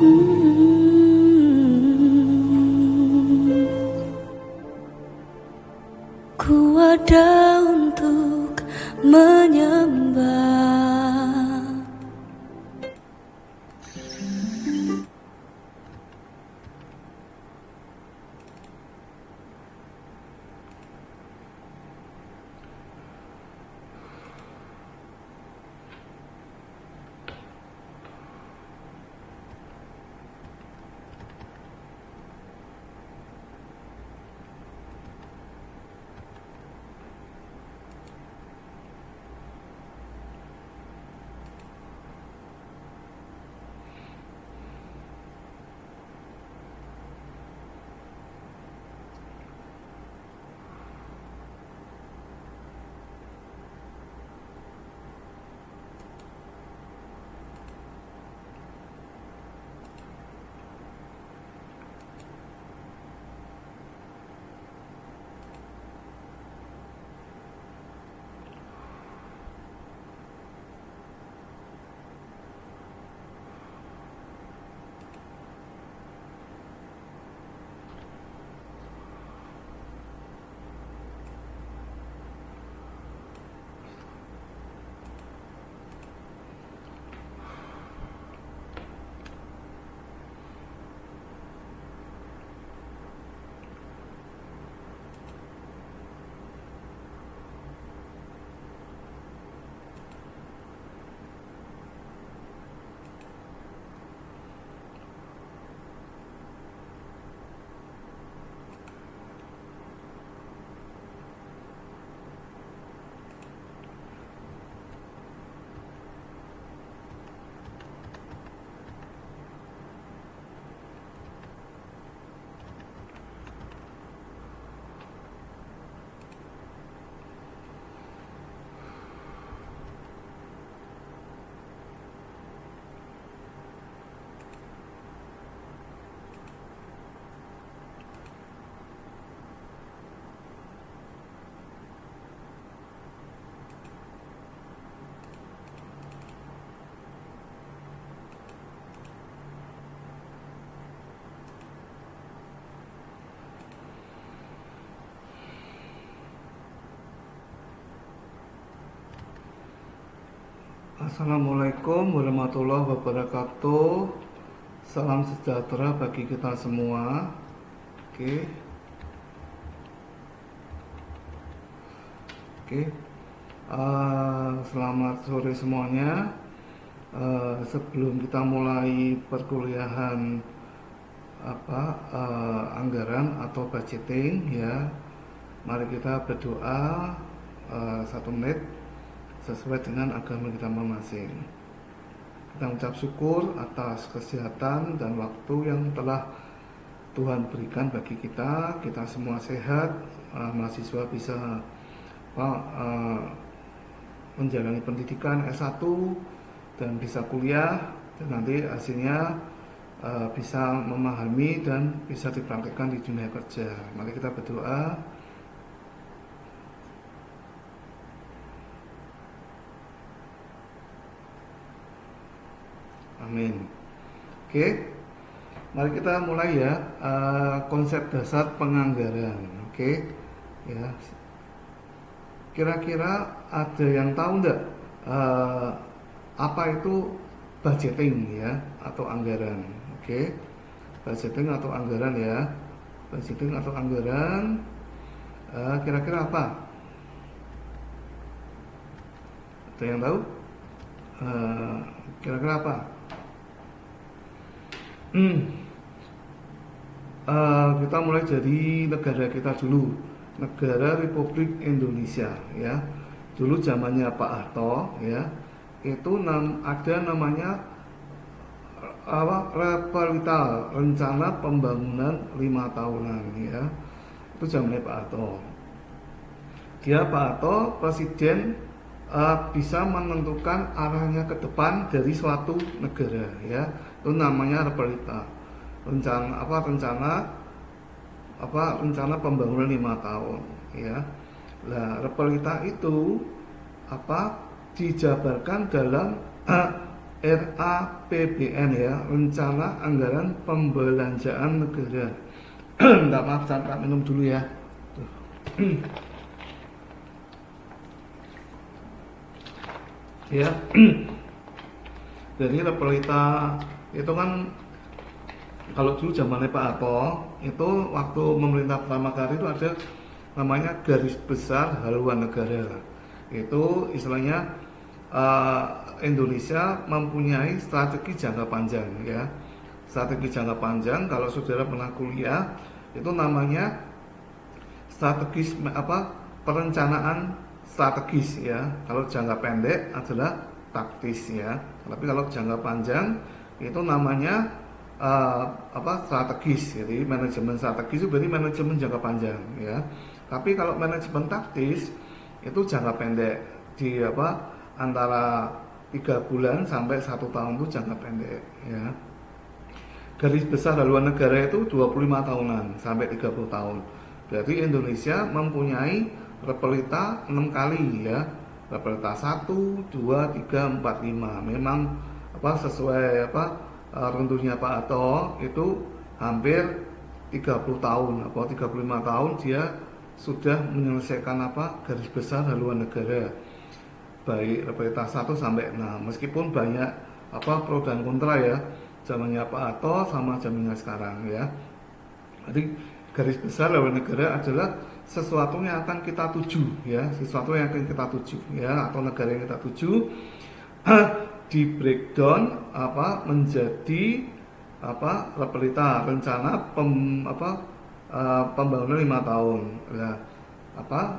Ku ada untuk menyembah. Assalamualaikum warahmatullahi wabarakatuh. Salam sejahtera bagi kita semua. Oke. Selamat sore semuanya. Sebelum kita mulai perkuliahan anggaran atau budgeting ya, mari kita berdoa 1 menit sesuai dengan agama kita masing-masing. Kita mengucap syukur atas kesehatan dan waktu yang telah Tuhan berikan bagi kita. Kita semua sehat, mahasiswa bisa menjalani pendidikan S1 dan bisa kuliah, dan nanti hasilnya bisa memahami dan bisa dipraktikkan di dunia kerja. Mari kita berdoa. Amin. Oke, mari kita mulai ya. Konsep dasar penganggaran. Oke, ya. Kira-kira ada yang tahu enggak apa itu budgeting ya atau anggaran? Oke, budgeting atau anggaran ya. Budgeting atau anggaran. Kira-kira apa? Ada yang tahu? Kira-kira apa? Kita mulai dari negara kita dulu, negara Republik Indonesia ya. Dulu zamannya Pak Harto ya, itu ada namanya Reperita, rencana pembangunan 5 tahunan ya. Itu zamannya Pak Harto. Pak Harto presiden, bisa menentukan arahnya ke depan dari suatu negara ya. Itu namanya Reperita, rencana pembangunan 5 tahun ya. Reperita itu dijabarkan dalam RAPBN ya, Rencana Anggaran Pembelanjaan Negara. Minta maaf, saya minum dulu ya. Tuh. Ya, jadi repelita itu kan kalau dulu zamannya Pak Harto itu waktu memerintah pertama kali itu ada namanya garis besar haluan negara. Itu istilahnya Indonesia mempunyai strategi jangka panjang ya. Strategi jangka panjang kalau saudara pernah kuliah itu namanya strategis perencanaan strategis ya. Kalau jangka pendek adalah taktis ya. Tapi kalau jangka panjang itu namanya strategis. Jadi manajemen strategis itu berarti manajemen jangka panjang ya. Tapi kalau manajemen taktis itu jangka pendek di antara 3 bulan sampai 1 tahun itu jangka pendek ya. Garis besar haluan negara itu 25 tahunan sampai 30 tahun. Berarti Indonesia mempunyai repelita 6 kali ya. Repelita 1, 2, 3, 4, 5. Memang sesuai runtuhnya Pak Harto itu hampir 30 tahun atau 35 tahun dia sudah menyelesaikan garis besar haluan negara. Baik repelita 1 sampai 6. Meskipun banyak pro dan kontra ya. Zamannya Pak Harto sama zamannya sekarang ya. Jadi garis besar haluan negara adalah sesuatu yang akan kita tuju ya, sesuatu yang akan kita tuju ya, atau negara yang kita tuju di breakdown menjadi repelita rencana pembangunan 5 tahun ya.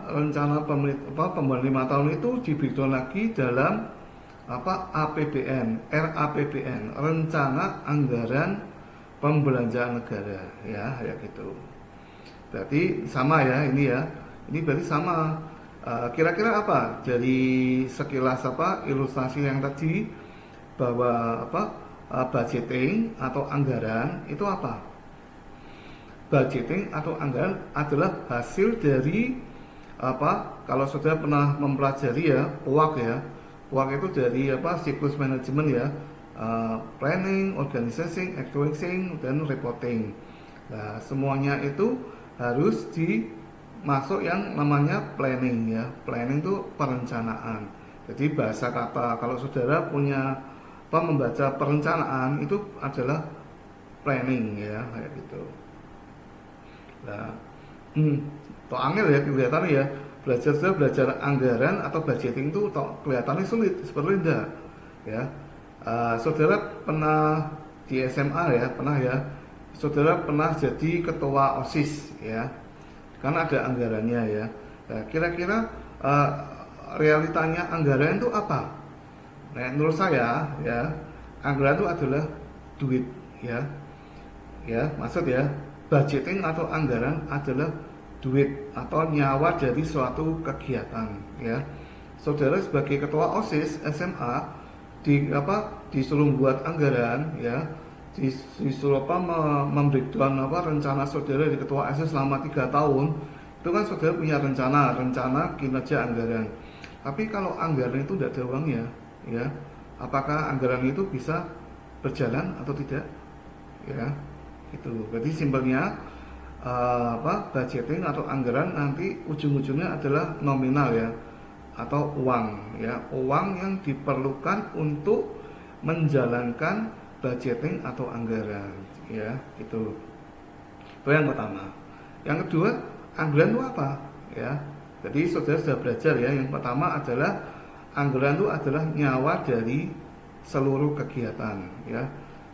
Rencana pembangunan 5 tahun itu di breakdown lagi dalam APBN, RAPBN, Rencana Anggaran Pembelanjaan Negara ya, kayak gitu. Berarti sama ya ini ya. Ini berarti sama. Kira-kira apa? Dari sekilas ilustrasi yang tadi bahwa budgeting atau anggaran itu apa? Budgeting atau anggaran adalah hasil dari kalau saudara pernah mempelajari ya, POAK ya. POAK itu dari siklus manajemen ya. Planning, organizing, actualizing, dan reporting. Nah, semuanya itu harus dimasuk yang namanya planning ya. Planning itu perencanaan. Jadi bahasa kata kalau saudara punya membaca perencanaan itu adalah planning ya, kayak gitu. Nah, angel ya kelihatannya ya. Belajar anggaran atau budgeting itu kelihatannya sulit, seperti tidak ya. Saudara pernah di SMA ya, pernah ya. Saudara pernah jadi ketua OSIS ya, kan ada anggarannya ya. Nah, kira-kira realitanya anggaran itu apa? Nah, menurut saya ya, anggaran itu adalah duit ya, maksud ya, budgeting atau anggaran adalah duit atau nyawa dari suatu kegiatan ya. Saudara sebagai ketua OSIS SMA disuruh buat anggaran ya, disuruh membreakdown rencana saudara di ketua OSIS selama 3 tahun. Itu kan saudara punya rencana kinerja anggaran. Tapi kalau anggaran itu tidak ada uangnya ya, apakah anggaran itu bisa berjalan atau tidak ya? Itu berarti simpelnya budgeting atau anggaran nanti ujung-ujungnya adalah nominal ya, atau uang ya, uang yang diperlukan untuk menjalankan budgeting atau anggaran ya. Itu yang pertama. Yang kedua, anggaran itu apa ya? Jadi saudara sudah belajar ya. Yang pertama adalah anggaran itu adalah nyawa dari seluruh kegiatan ya.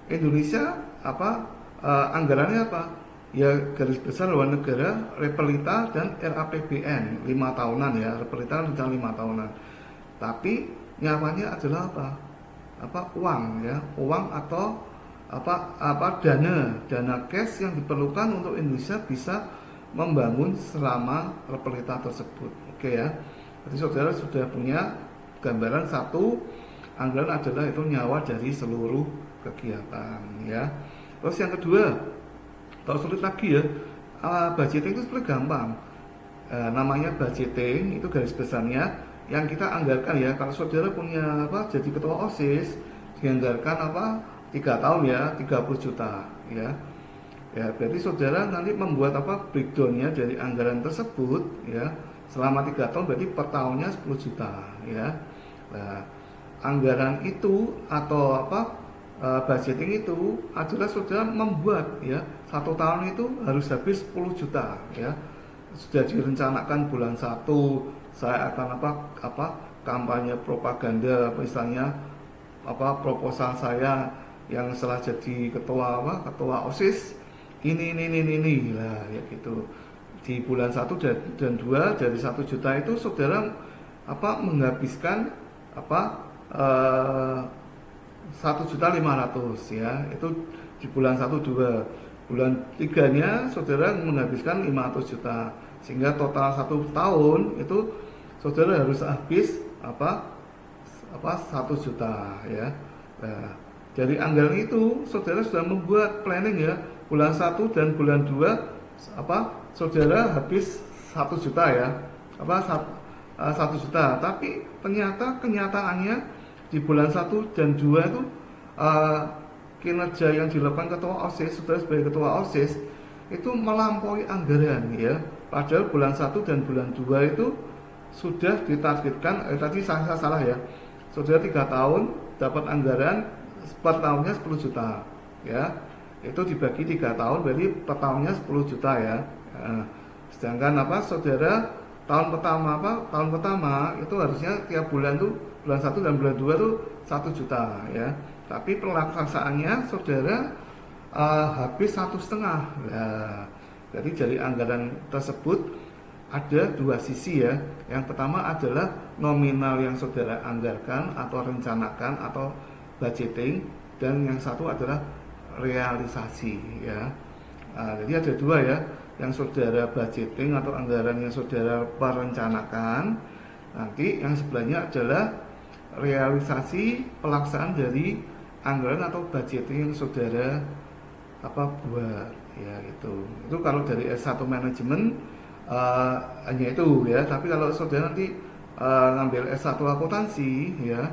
Indonesia anggarannya apa? Ya garis besar haluan negara, repelita dan RAPBN 5 tahunan ya. Repelita rencana 5 tahunan. Tapi nyawanya adalah uang ya, uang atau dana cash yang diperlukan untuk Indonesia bisa membangun selama repelita tersebut. Oke ya. Jadi saudara sudah punya gambaran satu, anggaran adalah itu nyawa dari seluruh kegiatan ya. Terus yang kedua, kalau sulit lagi ya, budgeting itu sebenarnya gampang. Namanya budgeting itu garis besarnya yang kita anggarkan ya. Kalau saudara punya jadi ketua OSIS, dianggarkan apa 3 tahun ya 30 juta ya. Ya, berarti saudara nanti membuat apa breakdownnya dari anggaran tersebut ya selama 3 tahun, berarti per tahunnya 10 juta ya. Nah, anggaran itu atau apa budgeting itu adalah saudara membuat ya 1 tahun itu harus habis 10 juta ya. Sudah direncanakan bulan 1 saya akan apa kampanye propaganda misalnya apa proposal saya yang setelah jadi ketua OSIS ini lah ya gitu. Di bulan 1 dan 2 dari 1 juta itu saudara apa menghabiskan apa 1.500.000 ya, itu di bulan 1 2. Bulan 3-nya saudara menghabiskan 500 juta, sehingga total 1 tahun itu saudara harus habis apa 1 juta ya. Nah, dari anggaran itu saudara sudah membuat planning ya, bulan 1 dan bulan 2 apa saudara habis 1 juta ya, 1 juta, tapi ternyata kenyataannya di bulan 1 dan 2 itu kinerja yang dilakukan ketua OSIS, saudara sebagai ketua OSIS itu melampaui anggaran ya. Padahal bulan 1 dan bulan 2 itu sudah ditargetkan, tadi saya salah ya, saudara 3 tahun dapat anggaran per tahunnya 10 juta ya, itu dibagi 3 tahun berarti per tahunnya 10 juta ya. Nah, sedangkan apa saudara tahun pertama itu harusnya tiap bulan tuh bulan 1 dan bulan 2 tuh 1 juta ya, tapi pelaksanaannya saudara habis 1,5. Nah, jadi dari anggaran tersebut ada dua sisi ya. Yang pertama adalah nominal yang saudara anggarkan atau rencanakan atau budgeting, dan yang satu adalah realisasi ya. Jadi ada dua ya, yang saudara budgeting atau anggaran yang saudara perencanakan, nanti yang sebelahnya adalah realisasi pelaksanaan dari anggaran atau budgeting yang saudara buat ya itu kalau dari S1 manajemen hanya itu ya. Tapi kalau saudara nanti ngambil S1 akuntansi ya,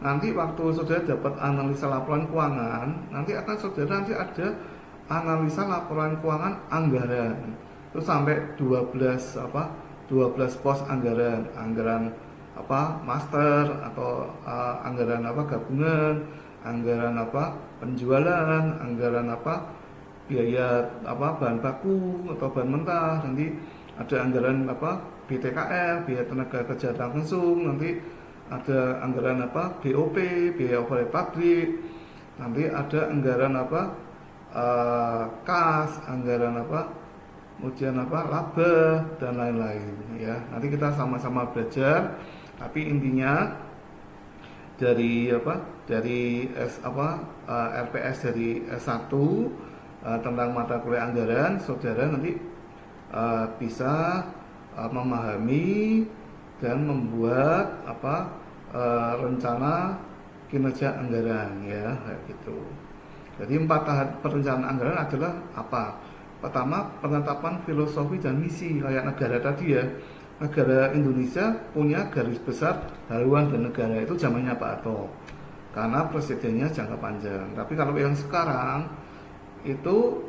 nanti waktu saudara dapat analisa laporan keuangan, nanti akan saudara nanti ada analisa laporan keuangan anggaran terus sampai 12 pos anggaran master atau anggaran gabungan, anggaran penjualan, anggaran biaya bahan baku atau bahan mentah, nanti ada anggaran BTKL, biaya tenaga kerja langsung, nanti ada anggaran BOP, biaya overhead pabrik, nanti ada anggaran kas, anggaran kemudian laba dan lain-lain ya. Nanti kita sama-sama belajar, tapi intinya dari LPS dari S1 tentang mata kuliah anggaran, saudara nanti bisa memahami dan membuat rencana kinerja anggaran ya, kayak gitu. Jadi 4 tahap perencanaan anggaran adalah apa? Pertama, penetapan filosofi dan misi, kayak negara tadi ya. Negara Indonesia punya garis besar haluan dan negara, itu zamannya Pak Harto, karena presidennya jangka panjang. Tapi kalau yang sekarang itu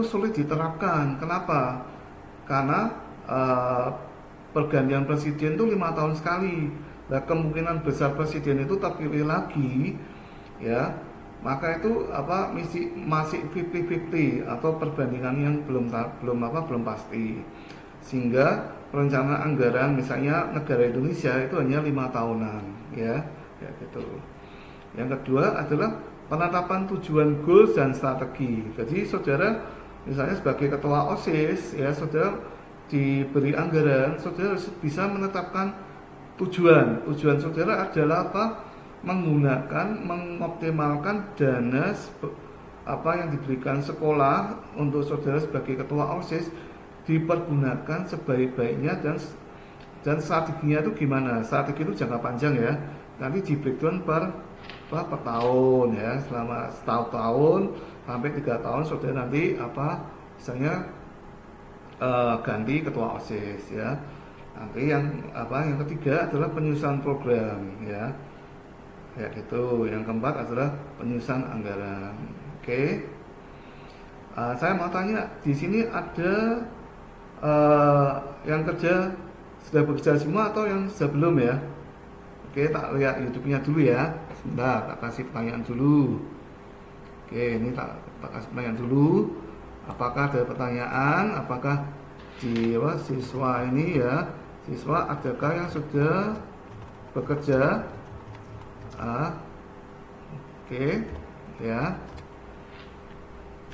sulit diterapkan. Kenapa? Karena pergantian presiden itu 5 tahun sekali. Nah, kemungkinan besar presiden itu terpilih lagi ya, maka itu masih 50-50 atau perbandingan yang belum pasti, sehingga perencanaan anggaran misalnya negara Indonesia itu hanya 5 tahunan ya gitu. Yang kedua adalah penetapan tujuan, goals dan strategi. Jadi saudara misalnya sebagai ketua OSIS ya, saudara diberi anggaran, saudara harus bisa menetapkan tujuan saudara adalah mengoptimalkan dana yang diberikan sekolah untuk saudara sebagai ketua OSIS dipergunakan sebaik-baiknya, dan strateginya itu gimana? Strategi itu jangka panjang ya, nanti di breakdown per tahun ya, selama setahun sampai 3 tahun saudara nanti misalnya ganti ketua OSIS ya. Nanti yang ketiga adalah penyusunan program ya. kayak gitu. Yang keempat adalah penyusunan anggaran. Oke. Saya mau tanya, di sini ada yang kerja sudah bekerja semua atau yang sudah belum ya? Oke, tak lihat YouTube-nya dulu ya. Sebentar, tak kasih pertanyaan dulu. Oke, ini tak kasih pertanyaan dulu. Apakah ada pertanyaan? Apakah di siswa ini ya, siswa adakah yang sudah bekerja? Oke, ya.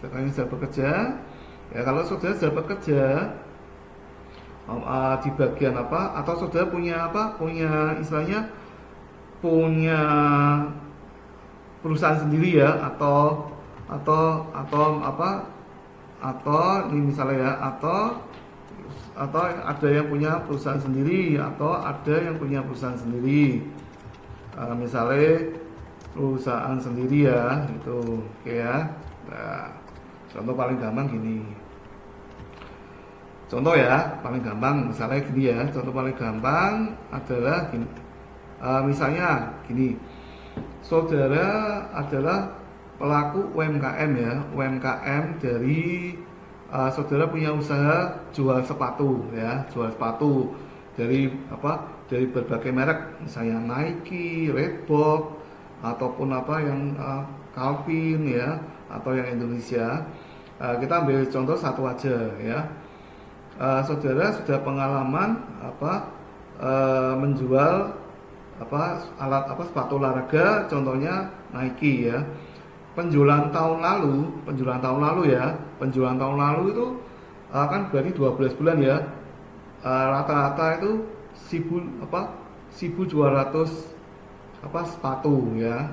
Adakah yang sudah bekerja? Ya, kalau sudah bekerja di bagian apa? Atau sudah punya apa? Punya istilahnya punya perusahaan sendiri ya, atau apa? Atau ini misalnya ya, atau ada yang punya perusahaan sendiri atau ada yang punya perusahaan sendiri. Misalnya perusahaan sendiri ya, itu oke ya. Nah, contoh paling gampang gini. Contoh ya, paling gampang misalnya gini ya. Contoh paling gampang adalah gini. Misalnya gini, saudara adalah pelaku UMKM ya, UMKM dari saudara punya usaha jual sepatu ya, jual sepatu dari apa? Dari berbagai merek, misalnya Nike, Reebok, ataupun apa yang Calvin ya, atau yang Indonesia. Kita ambil contoh satu aja ya. Saudara sudah pengalaman apa menjual apa alat apa sepatu olahraga, contohnya Nike ya. Penjualan tahun lalu ya, penjualan tahun lalu itu kan berarti 12 bulan ya. Rata-rata itu 1.200 apa sepatu ya.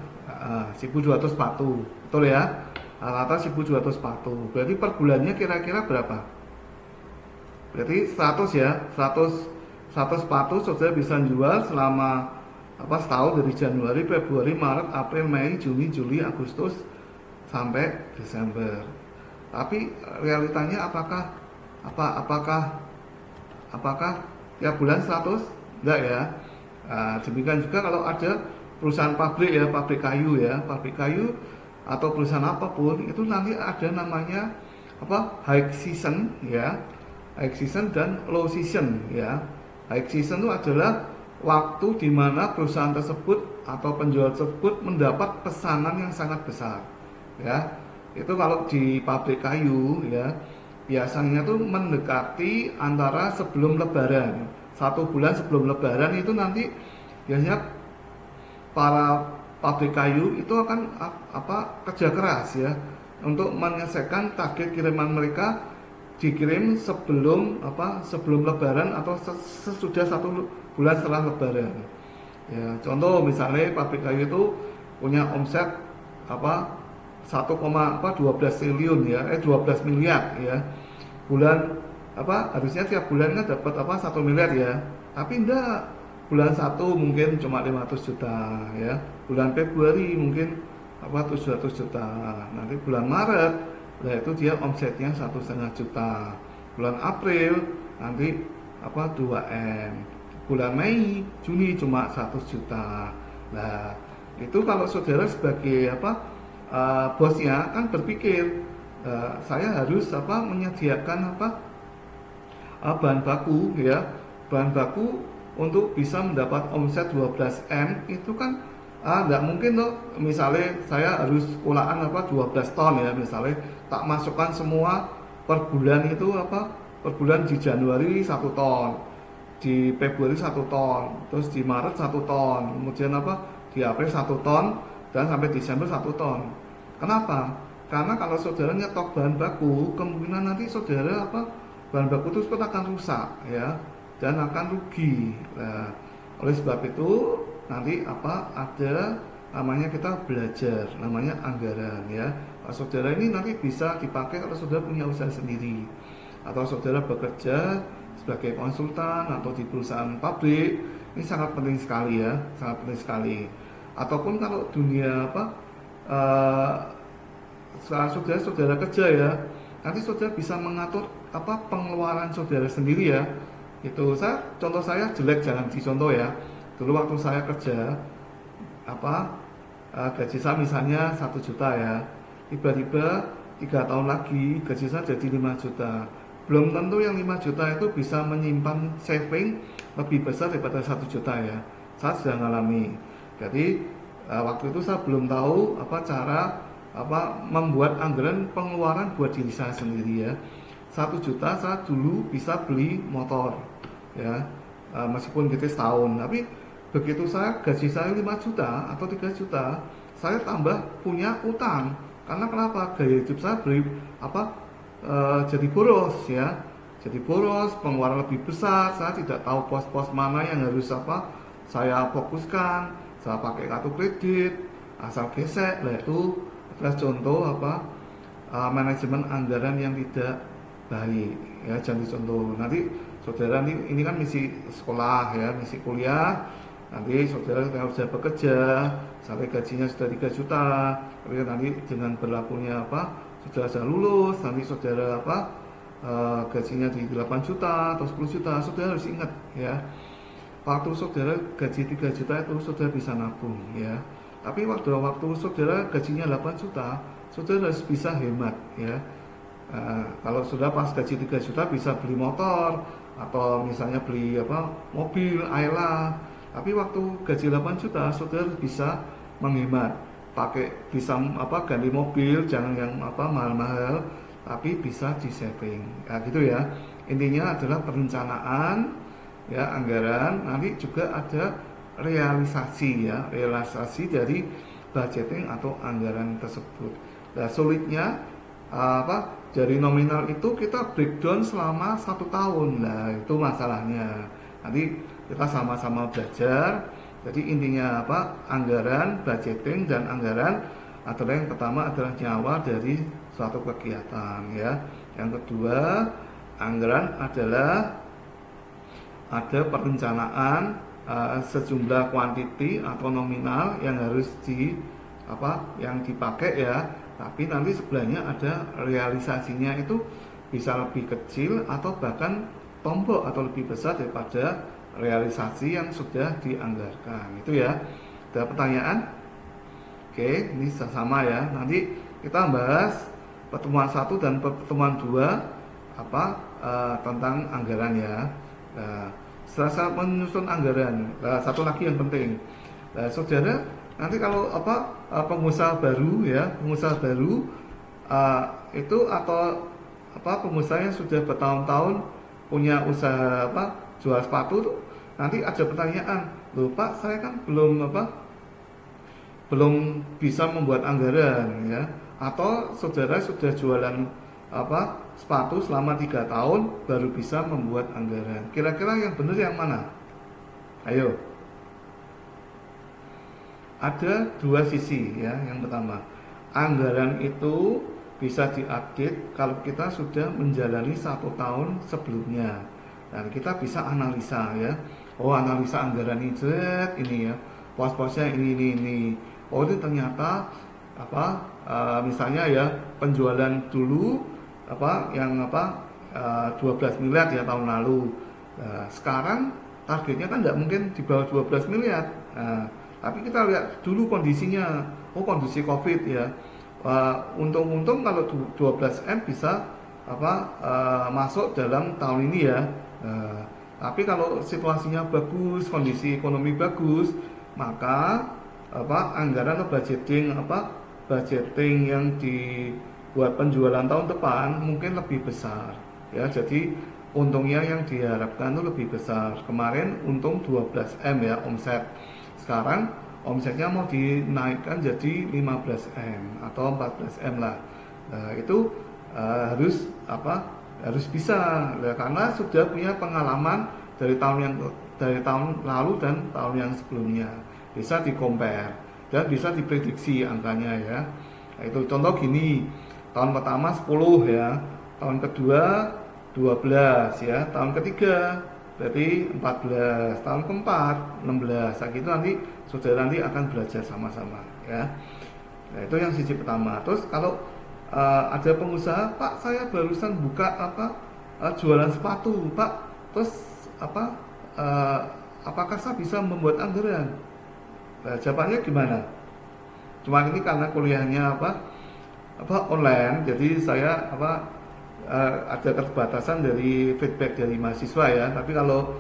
1.200 sepatu. Betul ya? Rata 1.200 sepatu. Berarti per bulannya kira-kira berapa? Berarti 100 ya. 100 sepatu saudara bisa jual selama apa setahun, dari Januari, Februari, Maret, April, Mei, Juni, Juli, Agustus sampai Desember. Tapi realitanya apakah tiap bulan 100? Enggak ya. Demikian juga kalau ada perusahaan pabrik ya, pabrik kayu ya, pabrik kayu atau perusahaan apapun itu nanti ada namanya apa? High season ya. High season dan low season ya. High season itu adalah waktu di mana perusahaan tersebut atau penjual tersebut mendapat pesanan yang sangat besar ya. Itu kalau di pabrik kayu ya, biasanya tuh mendekati antara sebelum lebaran, 1 bulan sebelum lebaran itu nanti biasanya para pabrik kayu itu akan apa kerja keras ya untuk menyelesaikan target kiriman mereka, dikirim sebelum lebaran atau sesudah 1 bulan setelah lebaran ya. Contoh misalnya pabrik kayu itu punya omset 1,12 triliun ya, 12 miliar ya. Bulan harusnya tiap bulan kan dapat 1 miliar ya. Tapi enggak, bulan 1 mungkin cuma 500 juta ya. Bulan Februari mungkin 700 juta. Nanti bulan Maret itu dia omsetnya 1,5 juta. Bulan April nanti 2M. Bulan Mei, Juni cuma 100 juta. Nah, itu kalau saudara sebagai bosnya kan berpikir saya harus menyediakan bahan baku ya, bahan baku untuk bisa mendapat omset 12M itu kan nggak mungkin loh. Misalnya saya harus olahan 12 ton ya, misalnya tak masukkan semua per bulan itu per bulan di Januari 1 ton, di Februari 1 ton, terus di Maret 1 ton, kemudian di April 1 ton, dan sampai Desember 1 ton. Kenapa? Karena kalau saudara nyetok bahan baku, kemungkinan nanti saudara bahan baku itu akan rusak ya, dan akan rugi. Nah, oleh sebab itu nanti ada namanya kita belajar, namanya anggaran ya. Saudara ini nanti bisa dipakai kalau saudara punya usaha sendiri, atau saudara bekerja sebagai konsultan atau di perusahaan pabrik. Ini sangat penting sekali ya, sangat penting sekali. Ataupun kalau dunia saudara kerja ya, nanti saudara bisa mengatur pengeluaran saudara sendiri ya. Itu contoh saya jelek, jangan dicontoh ya. Dulu waktu saya kerja gaji saya misalnya 1 juta ya, tiba-tiba 3 tahun lagi gaji saya jadi 5 juta. Belum tentu yang 5 juta itu bisa menyimpan saving lebih besar daripada 1 juta ya. Saya sudah ngalami. Jadi waktu itu saya belum tahu cara membuat anggaran pengeluaran buat diri saya sendiri ya. 1 juta saya dulu bisa beli motor ya, meskipun gitu setahun. Tapi begitu gaji saya 5 juta atau 3 juta, saya tambah punya utang. Karena kenapa? Gaya hidup saya jadi boros ya. Jadi boros, pengeluaran lebih besar. Saya tidak tahu pos-pos mana yang harus saya fokuskan. Saya pakai kartu kredit, asal gesek. Nah itu adalah contoh manajemen anggaran yang tidak baik ya. Jangan dicontoh. Nanti saudara ini kan misi sekolah ya, misi kuliah. Nanti saudara sudah bekerja sampai gajinya sudah 3 juta. Tapi nanti dengan berlakunya saudara lulus, nanti saudara gajinya di 8 juta atau 10 juta, saudara harus ingat ya. Waktu saudara gaji 3 juta itu saudara bisa nabung ya. Tapi waktu saudara gajinya 8 juta, saudara harus bisa hemat ya. Kalau sudah pas gaji 3 juta bisa beli motor atau misalnya beli mobil, Ayla. Tapi waktu gaji 8 juta saudara bisa menghemat, bisa ganti mobil, jangan yang mahal-mahal, tapi bisa di saving. Ya gitu ya. Intinya adalah perencanaan ya, anggaran. Nanti juga ada realisasi dari budgeting atau anggaran tersebut. Nah, sulitnya dari nominal itu kita breakdown selama 1 tahun. Nah itu masalahnya. Nanti kita sama-sama belajar. Jadi intinya anggaran, budgeting dan anggaran adalah yang pertama adalah nyawa dari suatu kegiatan ya. Yang kedua, anggaran adalah ada perencanaan sejumlah kuantiti atau nominal yang harus yang dipakai ya. Tapi nanti sebelahnya ada realisasinya, itu bisa lebih kecil atau bahkan tombol atau lebih besar daripada realisasi yang sudah dianggarkan. Itu ya. Ada pertanyaan? Oke, ini sama ya. Nanti kita bahas pertemuan 1 dan pertemuan 2 tentang anggaran ya. Nah, setelah menyusun anggaran, satu lagi yang penting. Nah, saudara, nanti kalau pengusaha baru ya, itu atau pengusaha yang sudah bertahun-tahun punya usaha jual sepatu tuh, nanti ada pertanyaan, loh Pak, saya kan belum bisa membuat anggaran ya. Atau saudara sudah jualan sepatu selama 3 tahun baru bisa membuat anggaran. Kira-kira yang benar yang mana? Ayo. Ada 2 sisi ya. Yang pertama, anggaran itu bisa diupdate kalau kita sudah menjalani 1 tahun sebelumnya. Dan kita bisa analisa ya. Oh, analisa anggaran ini ya. Pos-posnya ini. Oh, ini ternyata misalnya ya, penjualan dulu 12 miliar ya tahun lalu. Sekarang targetnya kan tidak mungkin di bawah 12 miliar. Tapi kita lihat dulu kondisinya. Oh, kondisi Covid ya. Untung-untung kalau 12M bisa masuk dalam tahun ini ya. Tapi kalau situasinya bagus, kondisi ekonomi bagus, maka anggaran atau budgeting yang dibuat penjualan tahun depan mungkin lebih besar ya. Jadi untungnya yang diharapkan itu lebih besar. Kemarin untung 12M ya omset. Sekarang omsetnya mau dinaikkan jadi 15M atau 14M lah. Itu harus bisa ya, karena sudah punya pengalaman dari tahun lalu dan tahun yang sebelumnya. Bisa di-compare dan bisa diprediksi angkanya ya. Nah, itu contoh gini, tahun pertama 10 ya, tahun kedua 12 ya, tahun ketiga berarti 14, tahun keempat 16. Nah, gitu nanti saudara akan belajar sama-sama ya. Nah, itu yang sisi pertama. Terus kalau ada pengusaha, Pak, saya barusan buka jualan sepatu, Pak. Terus apakah saya bisa membuat anggaran? Nah, jawabannya gimana? Cuma ini karena kuliahnya online, jadi saya ada keterbatasan dari feedback dari mahasiswa ya. Tapi kalau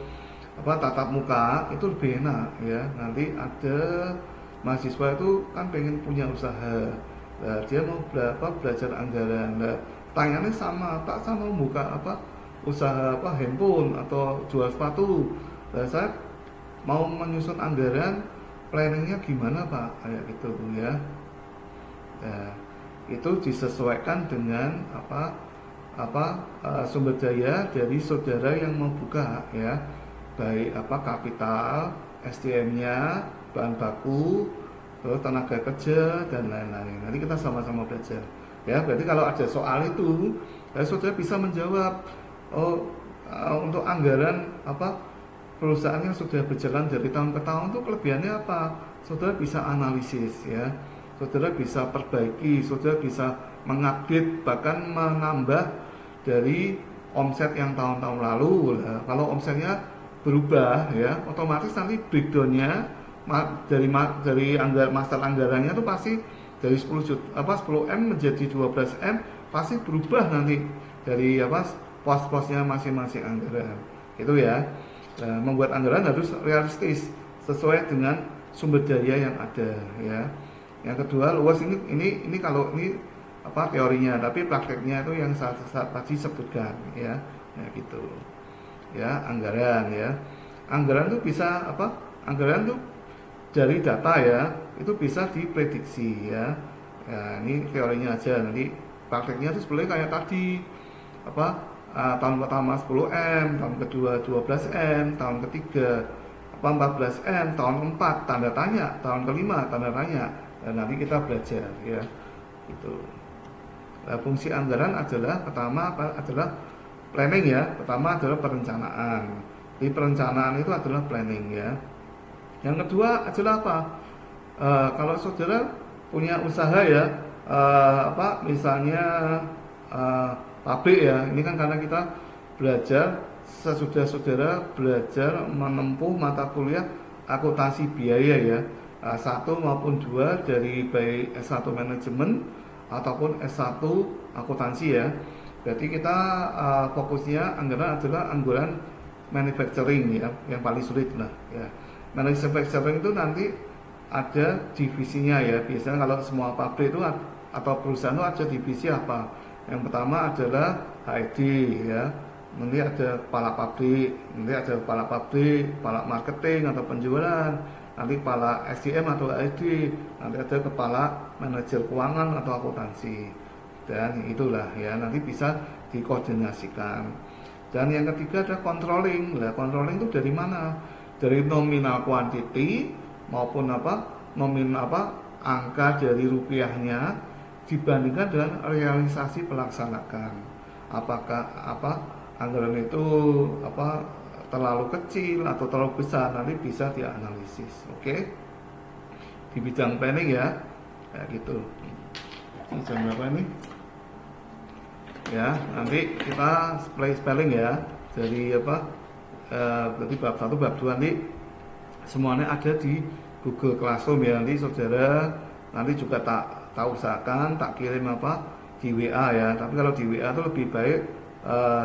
tatap muka itu lebih enak ya. Nanti ada mahasiswa itu kan pengen punya usaha, nah, dia mau belajar anggaran. Nah, pertanyaannya sama, tak sama buka usaha handphone atau jual sepatu. Nah, saya mau menyusun anggaran, planningnya gimana Pak, kayak gitu ya. Nah, itu disesuaikan dengan sumber daya dari saudara yang mau buka ya, baik kapital, SDM-nya, bahan baku, terus tenaga kerja dan lain-lain. Nanti kita sama-sama belajar ya. Berarti kalau ada soal itu saudara bisa menjawab, untuk anggaran perusahaan yang sudah berjalan dari tahun ke tahun itu kelebihannya apa, saudara bisa analisis ya, saudara bisa perbaiki, saudara bisa mengupdate, bahkan menambah dari omset yang tahun-tahun lalu. Nah, kalau omsetnya berubah ya, otomatis nanti breakdownnya dari master anggarannya itu pasti dari 10 M menjadi 12 M, pasti berubah nanti dari pos-posnya masing-masing anggaran itu ya. Nah, membuat anggaran harus realistis sesuai dengan sumber daya yang ada ya. Yang kedua, luas ini kalau ini teorinya, tapi prakteknya itu yang saat tadi sebutkan ya. Ya gitu ya. Anggaran tuh bisa anggaran tuh dari data ya, itu bisa diprediksi ya. Ya ini teorinya aja, nanti prakteknya itu sebenarnya kayak tadi tahun pertama 10 M, tahun kedua 12 M, tahun ketiga 14 M, tahun keempat tanda tanya, tahun kelima tanda tanya. Dan nanti kita belajar ya gitu. Nah, fungsi anggaran adalah pertama adalah planning ya. Pertama adalah perencanaan. Di perencanaan itu adalah planning ya. Yang kedua adalah kalau saudara punya usaha ya, misalnya pabrik ya. Ini kan karena kita belajar sesudah saudara belajar menempuh mata kuliah akuntansi biaya ya, 1 maupun 2 dari baik S1 manajemen ataupun S1 akuntansi ya. Berarti kita fokusnya anggaran adalah anggaran manufacturing ya, yang paling sulit lah ya. Manufacturing itu nanti ada divisinya ya. Biasanya kalau semua pabrik itu atau perusahaan itu ada divisi apa? Yang pertama adalah HRD ya. Nanti ada kepala pabrik, nanti ada kepala pabrik, kepala marketing atau penjualan, nanti kepala SDM atau HRD, nanti ada kepala manajer keuangan atau akuntansi. Dan itulah ya, nanti bisa dikoordinasikan. Dan yang ketiga ada controlling. Nah, controlling itu dari mana? Dari nominal quantity maupun angka dari rupiahnya dibandingkan dengan realisasi pelaksanaan. Apakah anggaran itu terlalu kecil atau terlalu besar, nanti bisa dianalisis. Oke. Di bidang planning ya. Ya gitu. Ini jam berapa ini? Ya, nanti kita spelling ya. Dari berarti bab 1, bab 2 nih semuanya ada di Google Classroom ya. Nanti saudara nanti juga tak usahakan tak kirim di WA ya. Tapi kalau di WA itu lebih baik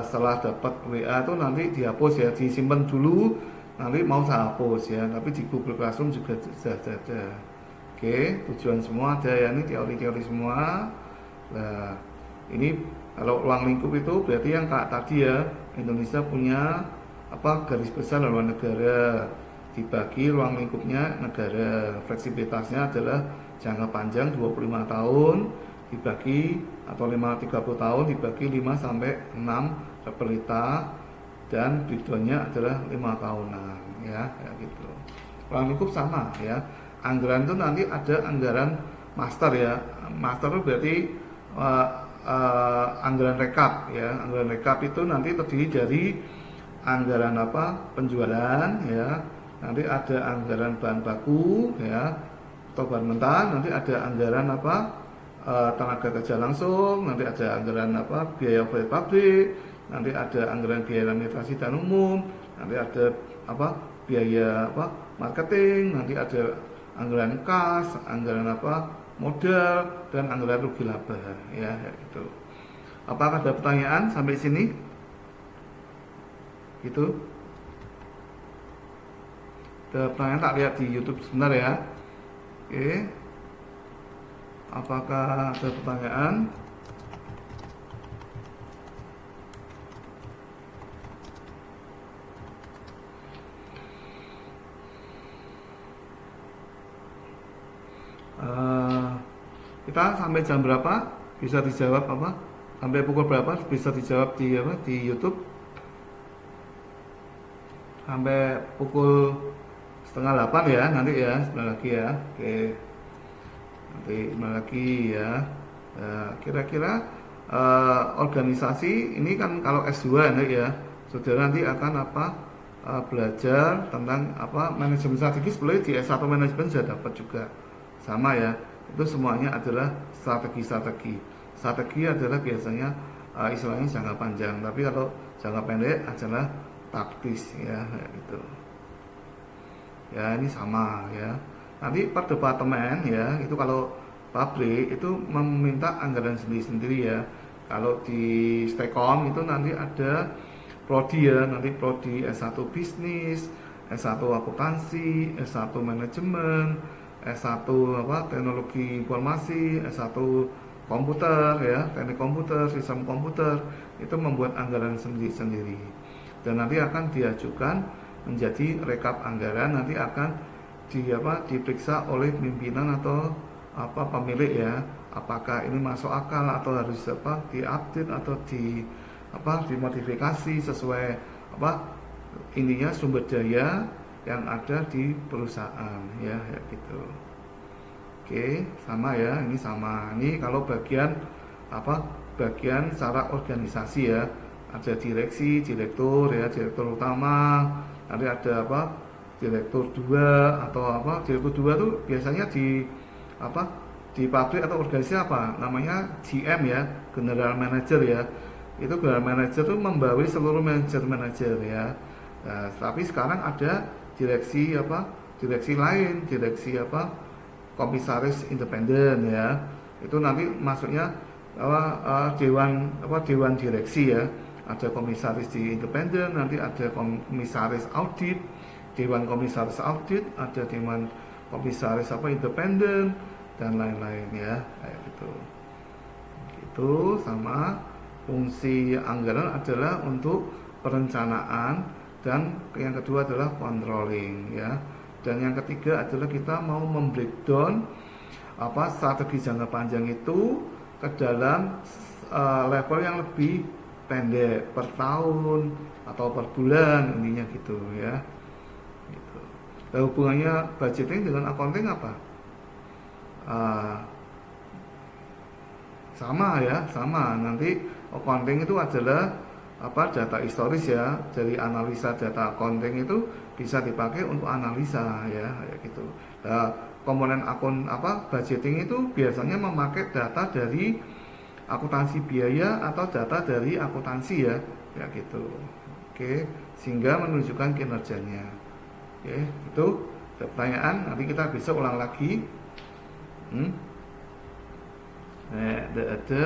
setelah dapat WA itu nanti dihapus ya, disimpan dulu, nanti mau saya hapus ya. Tapi di Google Classroom juga sudah ada. Oke, tujuan semua ada ya, ini teori-teori semua. Nah, ini kalau ruang lingkup itu berarti yang kayak tadi ya, Indonesia punya garis besar haluan negara, dibagi ruang lingkupnya negara. Fleksibilitasnya adalah jangka panjang 25 tahun dibagi atau 30 tahun dibagi 5 sampai 6 repelita, dan breakdownnya adalah 5 tahunan ya, kayak gitu. Ruang lingkup sama ya. Anggaran itu nanti ada anggaran master ya. Master itu berarti anggaran rekap ya. Anggaran rekap itu nanti terdiri dari anggaran penjualan ya. Nanti ada anggaran bahan baku ya atau bahan mentah. Nanti ada anggaran tenaga kerja langsung. Nanti ada anggaran biaya operasional pabrik. Nanti ada anggaran biaya administrasi dan umum. Nanti ada biaya marketing. Nanti ada anggaran kas, anggaran modal, dan anggaran rugi laba ya gitu. Apakah ada pertanyaan sampai sini? Gitu. Ada pertanyaan, tak lihat di YouTube sebentar ya. Oke. Apakah ada pertanyaan? Kita sampai jam berapa bisa dijawab sampai pukul berapa bisa dijawab di YouTube? Sampai pukul 7:30 ya nanti ya, sebentar lagi ya. Oke, nanti sebentar lagi ya. Kira-kira organisasi ini kan kalau S2 nanti ya, saudara nanti akan belajar tentang manajemen strategis. Boleh di S1 manajemen sudah dapat juga, sama ya. Itu semuanya adalah strategi. Strategi adalah biasanya istilahnya jangka panjang, tapi kalau jangka pendek adalah taktis ya gitu. Ya ini sama ya. Nanti per departemen ya, itu kalau pabrik itu meminta anggaran sendiri-sendiri ya. Kalau di Stekom itu nanti ada prodi ya, nanti prodi S1 bisnis, S1 akuntansi, S1 manajemen, S1 teknologi informasi, S1 komputer ya, teknik komputer, sistem komputer, itu membuat anggaran sendiri-sendiri. Dan nanti akan diajukan menjadi rekap anggaran, nanti akan diperiksa oleh pimpinan atau pemilik ya, apakah ini masuk akal atau harus diupdate atau dimodifikasi sesuai intinya sumber daya yang ada di perusahaan ya gitu. Oke, sama ya, ini sama. Ini kalau bagian secara organisasi ya, ada direksi, direktur ya, direktur utama, nanti ada direktur 2 atau direktur 2 tuh biasanya di pabrik atau organisasi namanya GM ya, general manager ya. Itu general manager tuh membawahi seluruh manajer ya. Nah, tapi sekarang ada direksi lain, direksi komisaris independen ya. Itu nanti masuknya dewan direksi ya. Ada komisaris di independen, nanti ada komisaris audit, dewan komisaris audit, ada dewan komisaris independen dan lain-lain ya, kayak gitu. Itu sama. Fungsi anggaran adalah untuk perencanaan, dan yang kedua adalah controlling ya. Dan yang ketiga adalah kita mau membreakdown strategi jangka panjang itu ke dalam level yang lebih pendek, per tahun atau per bulan, intinya gitu ya. Gitu. Nah, hubungannya budgeting dengan accounting apa? Sama ya, sama. Nanti accounting itu adalah data historis ya. Dari analisa data accounting itu bisa dipakai untuk analisa ya, kayak gitu. Nah, komponen budgeting itu biasanya memakai data dari akuntansi biaya atau data dari akuntansi ya, kayak gitu. Oke, sehingga menunjukkan kinerjanya. Oke, itu ada pertanyaan, nanti kita bisa ulang lagi. Ada.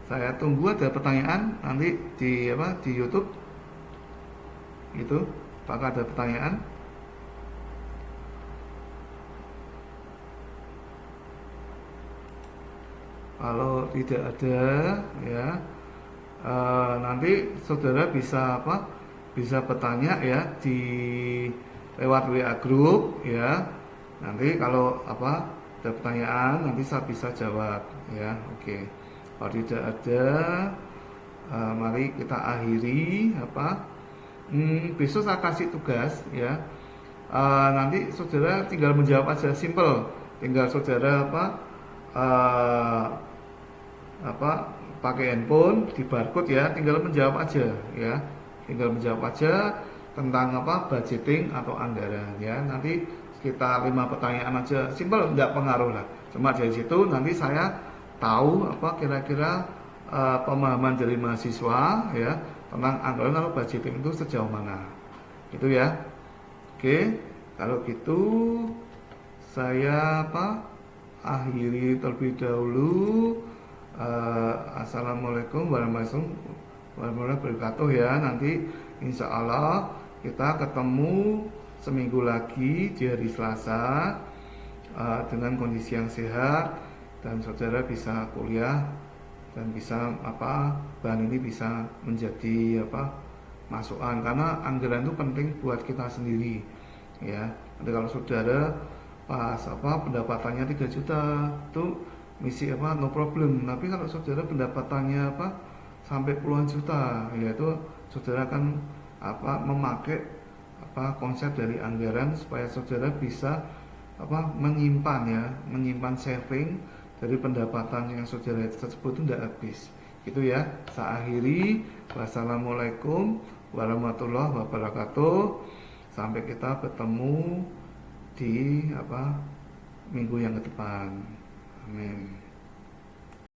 Saya tunggu ada pertanyaan nanti di YouTube. Itu, apakah ada pertanyaan? Kalau tidak ada ya, nanti saudara bisa bisa bertanya ya di lewat WA group ya. Nanti kalau ada pertanyaan nanti saya bisa jawab ya. Oke. Kalau tidak ada, mari kita akhiri besok saya kasih tugas ya. Nanti saudara tinggal menjawab aja, simple. Tinggal saudara pakai handphone di barcode ya, tinggal menjawab aja ya. Tinggal menjawab aja tentang budgeting atau anggaran ya. Nanti sekitar 5 pertanyaan aja, simple, enggak pengaruh lah. Cuma dari situ nanti saya tahu kira-kira pemahaman dari mahasiswa ya tentang anggaran atau budgeting itu sejauh mana, gitu ya. Oke, kalau gitu saya akhiri terlebih dahulu. Assalamualaikum warahmatullahi wabarakatuh ya. Nanti insya Allah kita ketemu seminggu lagi di hari Selasa dengan kondisi yang sehat, dan saudara bisa kuliah dan bisa bahan ini bisa menjadi masukan, karena anggaran itu penting buat kita sendiri ya. Nanti kalau saudara pas pendapatannya 3 juta itu misi no problem, tapi kalau saudara pendapatannya sampai puluhan juta, yaitu saudara akan memakai konsep dari anggaran supaya saudara bisa menyimpan saving dari pendapatan yang saudara tersebut itu tidak habis gitu ya. Saya akhiri. Wassalamualaikum warahmatullahi wabarakatuh. Sampai kita bertemu di minggu yang ke depan. Amin.